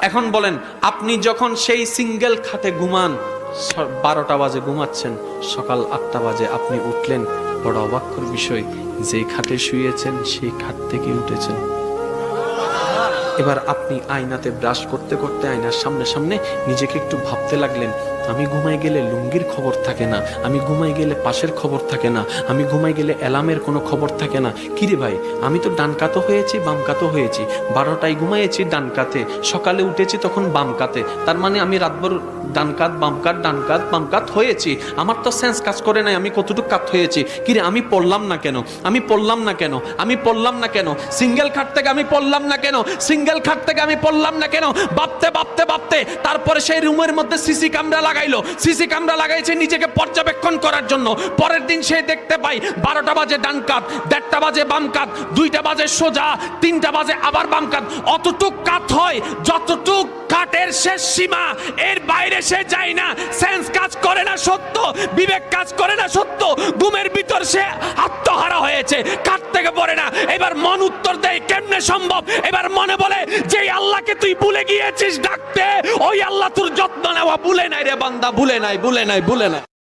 এখন বলেন, আপনি যখন সেই সিঙ্গেল খাটে ঘুমান, 12টা বাজে ঘুমাচ্ছেন, সকাল 8টা বাজে আপনি উঠলেন, বড় অবাক্যর বিষয়, যেই খাটে শুয়েছেন সেই খাট থেকে উঠেছেন। এবার আপনি আয়নাতে ব্রাশ করতে করতে আয়নার সামনে সামনে নিজেকে একটু ভাবতে লাগলেন, আমি ঘুমাই গেলে লুঙ্গির খবর থাকে না, আমি ঘুমাই গেলে পাশের খবর থাকে না, আমি ঘুমাই গেলে অ্যালার্মের কোনো খবর থাকে না। কিরে ভাই, আমি তো ডান কাতও হয়েছি বাম কাতও হয়েছি, 12টায় ঘুমাইয়েছি ডান কাতে, সকালে উঠেছি তখন বাম কাতে, তার মানে আমি রাতভর ডান কাত বাম কাত ডান কাত বাম কাত হয়েছি। আমার তো সেন্স কাজ করে নাই আমি কতটুকু কাত হয়েছি। কিরে, আমি পড়লাম না কেন, আমি পড়লাম না কেন, আমি পড়লাম না কেন, সিঙ্গেল খাট থেকে আমি পড়লাম না কেন, সিঙ্গেল খাট থেকে আমি পড়লাম না কেন, ভাবতে ভাবতে ভাবতে তারপরে সেই রুমের মধ্যে সিসি ক্যামেরা লাগাইলো, সিসি ক্যামেরা লাগাইছে নিজেকে পর্যবেক্ষণ করার জন্য। পরের দিন সে দেখতে পাই 12টা বাজে ডান কাত, 1:30 বাজে বাম কাত, 2টা বাজে সোজা, 3টা বাজে আবার বাম কাত। অতটুক কাত হয় যতটুক কাটের শেষ সীমা, এর বাইরে সে যায় না। সেন্স কাজ করে না সত্য, বিবেক কাজ করে না সত্য, ঘুমের ভিতর সে আত্মহারা হয়েছে, কাট থেকে পড়ে না। এবার মন উত্তর দেয়, কেমনে সম্ভব? এবার মনে বলে, যেই আল্লাহকে তুই ভুলে গিয়েছিস ডাকতে, ওই আল্লাহ তোর যত্ন নেওয়া ভুলে নাই রে বান্দা, ভুলে নাই, ভুলে নাই, ভুলে নাই।